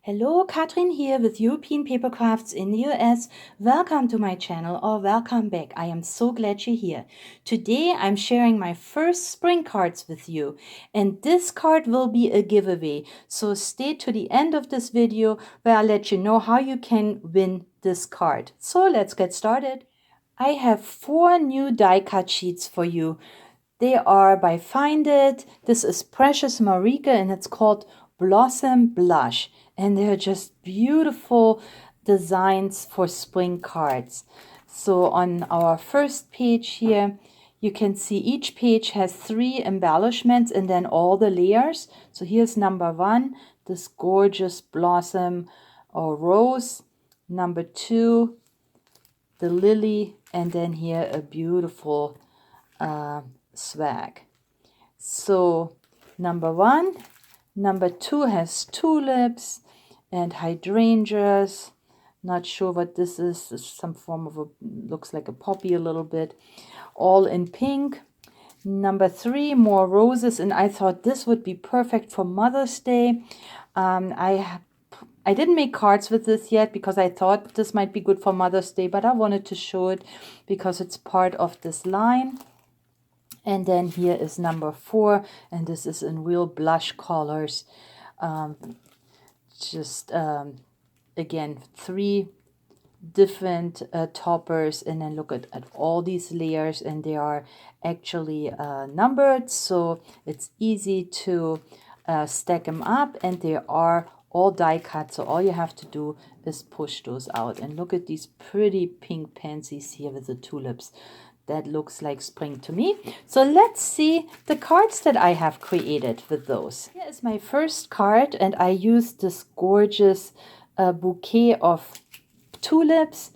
Hello, Katrin here with European Paper Crafts in the US. Welcome to my channel or welcome back. I am so glad you're here. Today I'm sharing my first spring cards with you, and this card will be a giveaway. So stay to the end of this video where I'll let you know how you can win this card. So let's get started. I have 4 new die cut sheets for you. They are by Find It. This is Precious Marika and it's called Blossom Blush. And they're just beautiful designs for spring cards. So on our first page here, you can see each page has 3 embellishments and then all the layers. So here's number 1, this gorgeous blossom or rose. Number 2, the lily. And then here a beautiful swag. So number 1, number 2 has tulips and hydrangeas. Not sure what this is. It's some form of looks like a poppy a little bit. All in pink. Number 3, more roses, and I thought this would be perfect for Mother's Day. I didn't make cards with this yet because I thought this might be good for Mother's Day, but I wanted to show it because it's part of this line. And then here is number 4, and this is in real blush colors. Again, 3 different toppers, and then look at all these layers, and they are actually numbered, so it's easy to stack them up, and they are all die cut, so all you have to do is push those out. And look at these pretty pink pansies here with the tulips. That looks like spring to me. So let's see the cards that I have created with those. Here is my first card, and I used this gorgeous bouquet of tulips.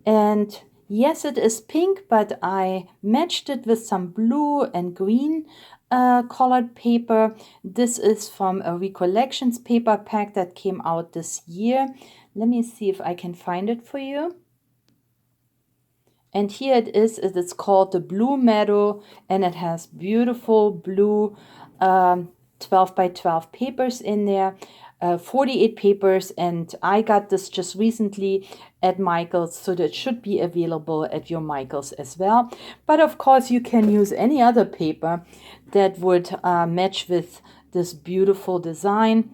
And yes, it is pink, but I matched it with some blue and green colored paper. This is from a Recollections paper pack that came out this year. Let me see if I can find it for you. And here it is. It's called the Blue Meadow, and it has beautiful blue 12 by 12 papers in there, 48 papers, and I got this just recently at Michael's, so that should be available at your Michael's as well. But of course, you can use any other paper that would match with this beautiful design.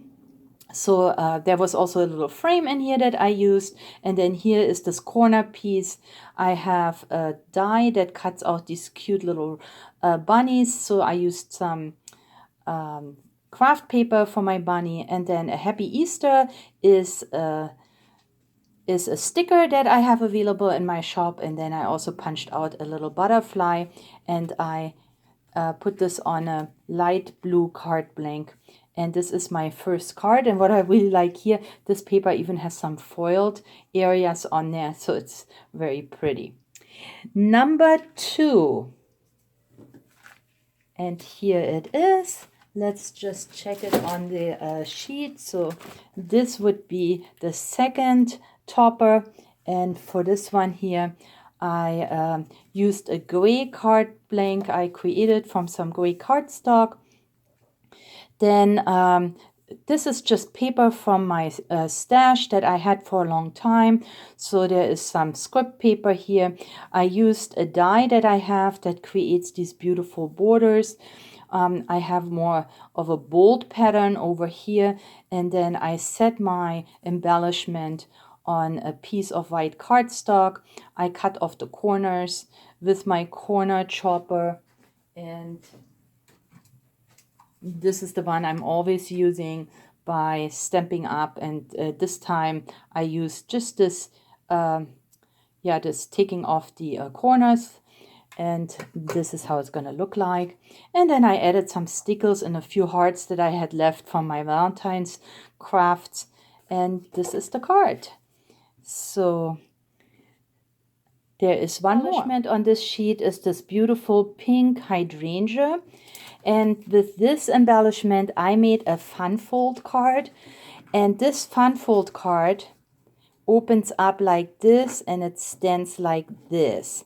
So there was also a little frame in here that I used. And then here is this corner piece. I have a die that cuts out these cute little bunnies. So I used some craft paper for my bunny. And then a Happy Easter is a sticker that I have available in my shop. And then I also punched out a little butterfly, and I put this on a light blue card blank. And this is my first card, and what I really like here, this paper even has some foiled areas on there, so it's very pretty. Number 2, and here it is. Let's just check it on the sheet. So this would be the second topper, and for this one here, I used a gray card blank I created from some gray cardstock. Then this is just paper from my stash that I had for a long time. So there is some script paper here. I used a die that I have that creates these beautiful borders. I have more of a bold pattern over here. And then I set my embellishment on a piece of white cardstock. I cut off the corners with my corner chopper, and this is the one I'm always using by Stampin' Up, and this time I used just this, just taking off the corners, and this is how it's gonna look like. And then I added some stickers and a few hearts that I had left from my Valentine's crafts, and this is the card. So there is one more. On this sheet is this beautiful pink hydrangea. And with this embellishment, I made a fun fold card. And this fun fold card opens up like this, and it stands like this.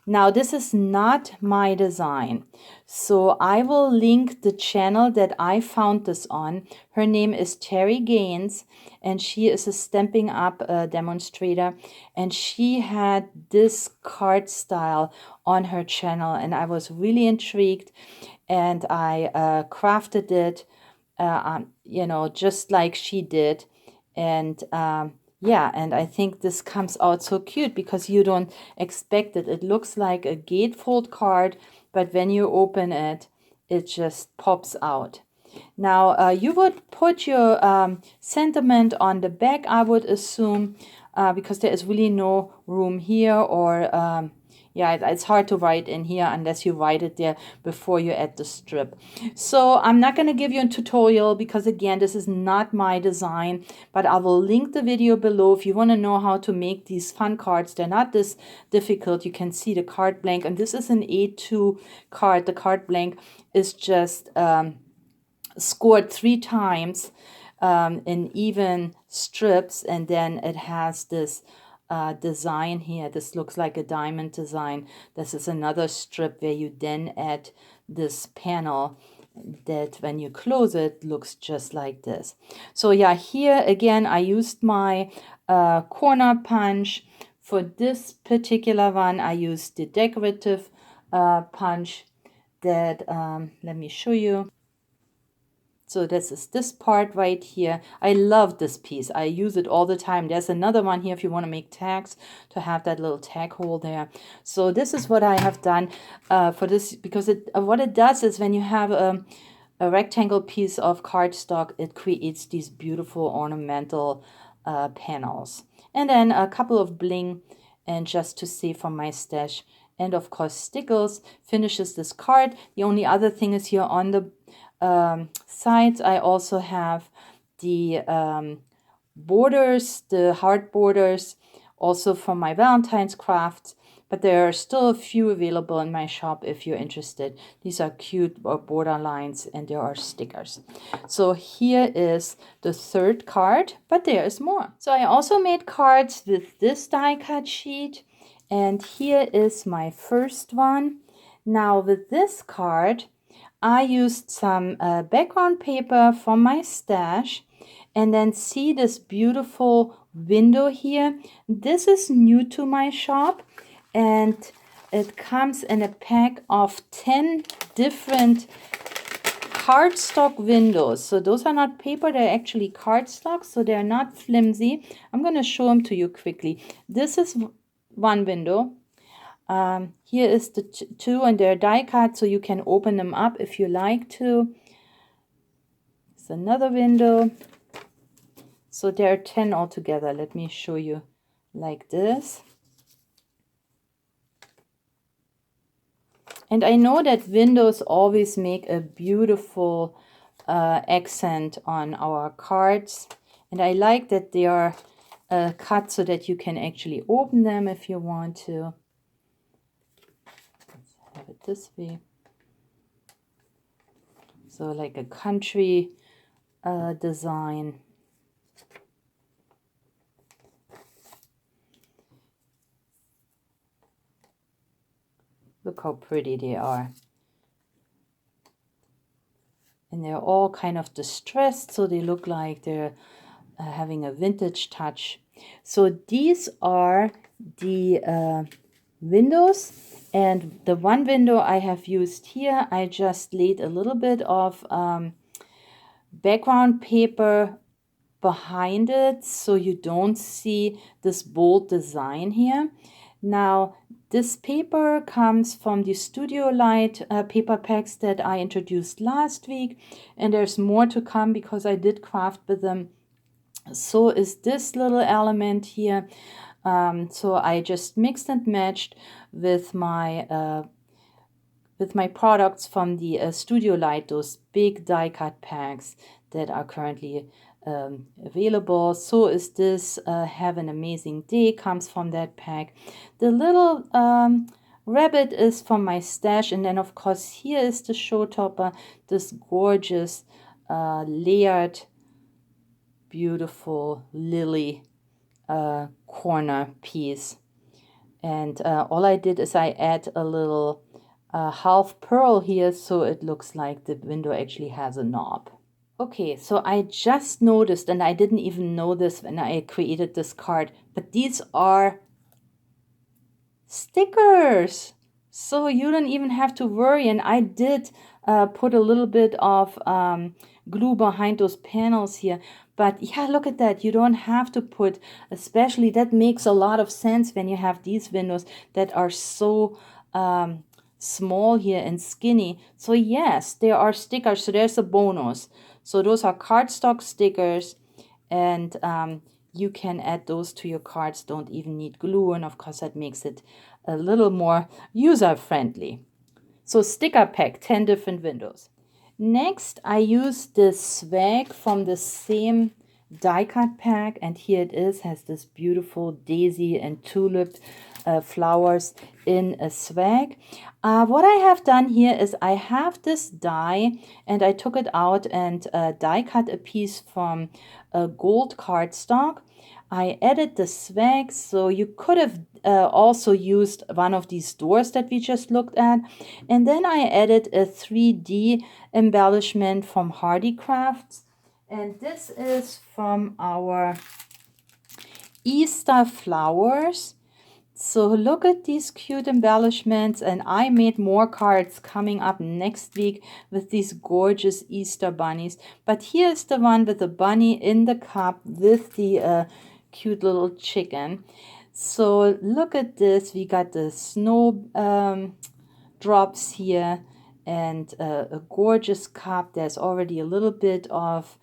Now, this is not my design, so I will link the channel that I found this on. Her name is Terry Gaines, and she is a Stampin' Up! Demonstrator, and she had this card style on her channel, and I was really intrigued, and I crafted it, you know, just like she did, and yeah, and I think this comes out so cute because you don't expect it. It looks like a gatefold card, but when you open it, it just pops out. Now, you would put your sentiment on the back, I would assume, because there is really no room here, or yeah, it's hard to write in here unless you write it there before you add the strip. So I'm not going to give you a tutorial because, again, this is not my design, but I will link the video below if you want to know how to make these fun cards. They're not this difficult. You can see the card blank, and this is an A2 card. The card blank is just scored 3 times in even strips, and then it has this design here. This looks like a diamond design. This is another strip where you then add this panel that when you close it looks just like this. So yeah, here again I used my corner punch. For this particular one I used the decorative punch that let me show you. So this is this part right here. I love this piece. I use it all the time. There's another one here if you want to make tags, to have that little tag hole there. So this is what I have done for this, because what it does is when you have a rectangle piece of cardstock, it creates these beautiful ornamental panels. And then a couple of bling, and just to see from my stash. And of course stickles finishes this card. The only other thing is here on the sides I also have the borders, the heart borders, also from my Valentine's crafts, but there are still a few available in my shop if you're interested. These are cute border lines, and there are stickers. So here is the third card, but there is more. So I also made cards with this die cut sheet, and here is my first one. Now with this card, I used some background paper from my stash, and then see this beautiful window here. This is new to my shop, and it comes in a pack of 10 different cardstock windows. So those are not paper, they're actually cardstock, so they're not flimsy. I'm going to show them to you quickly. This is one window. Here is the two, and they're die cut, so you can open them up if you like to. It's another window. So there are 10 altogether. Let me show you like this. And I know that windows always make a beautiful accent on our cards. And I like that they are cut so that you can actually open them if you want to. Let's have it this way. So like a country design. Look how pretty they are. And they're all kind of distressed, so they look like they're having a vintage touch. So these are the windows, and the one window I have used here, I just laid a little bit of background paper behind it so you don't see this bold design here. Now this paper comes from the Studio Light paper packs that I introduced last week, and there's more to come because I did craft with them. So is this little element here. So I just mixed and matched with my products from the Studio Light, those big die cut packs that are currently available. So is this Have an Amazing Day, comes from that pack. The little rabbit is from my stash, and then of course here is the show topper, this gorgeous layered beautiful lily corner piece. And all I did is I add a little half pearl here, so it looks like the window actually has a knob. Okay, so I just noticed, and I didn't even know this when I created this card, but these are stickers. So you don't even have to worry. And I did put a little bit of glue behind those panels here. But yeah, look at that. You don't have to put, especially that makes a lot of sense when you have these windows that are so small here and skinny. So yes, there are stickers. So there's a bonus. So those are cardstock stickers, and you can add those to your cards. Don't even need glue, and of course that makes it a little more user-friendly. So sticker pack, 10 different windows. Next, I use this swag from the same die cut pack, and here it is, has this beautiful daisy and tulip flowers in a swag. What I have done here is I have this die, and I took it out and die cut a piece from a gold cardstock. I added the swag, so you could have also used one of these doors that we just looked at. And then I added a 3D embellishment from Hardy Crafts. And this is from our Easter flowers. So look at these cute embellishments, and I made more cards coming up next week with these gorgeous Easter bunnies. But here's the one with the bunny in the cup with the cute little chicken. So look at this. We got the snow drops here and a gorgeous cup. There's already a little bit of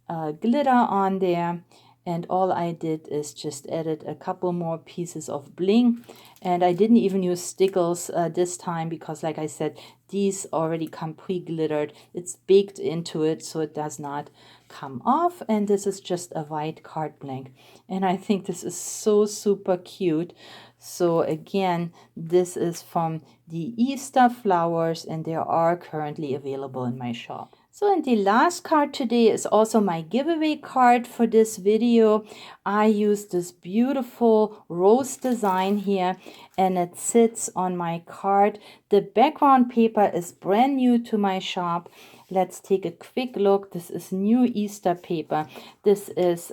glitter on there. And all I did is just added a couple more pieces of bling. And I didn't even use stickles this time because, like I said, these already come pre-glittered. It's baked into it, so it does not come off. And this is just a white card blank. And I think this is so super cute. So again, this is from the Easter flowers, and they are currently available in my shop. So, and the last card today is also my giveaway card for this video. I used this beautiful rose design here, and it sits on my card. The background paper is brand new to my shop. Let's take a quick look. This is new Easter paper. This is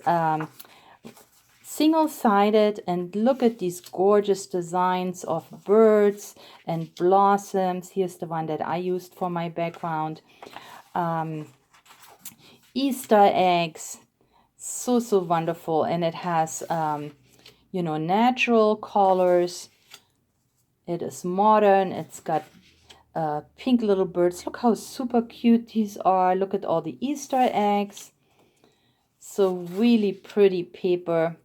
single-sided, and look at these gorgeous designs of birds and blossoms. Here's the one that I used for my background. Easter eggs, so wonderful, and it has you know, natural colors. It is modern. It's got pink little birds. Look how super cute these are. Look at all the Easter eggs. So really pretty paper.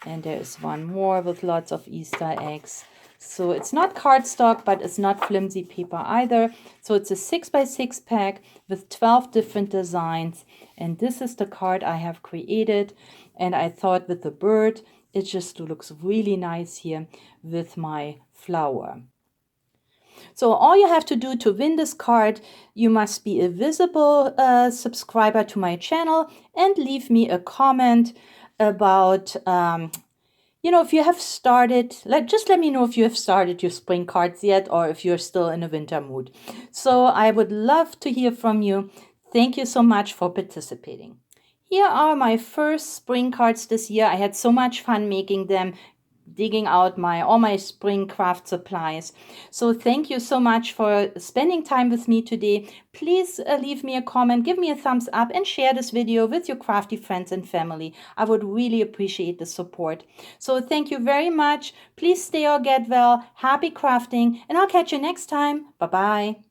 And there's one more with lots of Easter eggs. So it's not cardstock, but it's not flimsy paper either. So it's a 6x6 pack with 12 different designs. And this is the card I have created. And I thought with the bird, it just looks really nice here with my flower. So all you have to do to win this card, you must be a visible subscriber to my channel and leave me a comment about you know, if you have started, just let me know if you have started your spring cards yet, or if you're still in a winter mood. So I would love to hear from you. Thank you so much for participating. Here are my first spring cards this year. I had so much fun making them, digging out all my spring craft supplies. So thank you so much for spending time with me today. Please leave me a comment, give me a thumbs up, and share this video with your crafty friends and family. I would really appreciate the support. So thank you very much. Please stay or get well. Happy crafting, and I'll catch you next time. Bye-bye.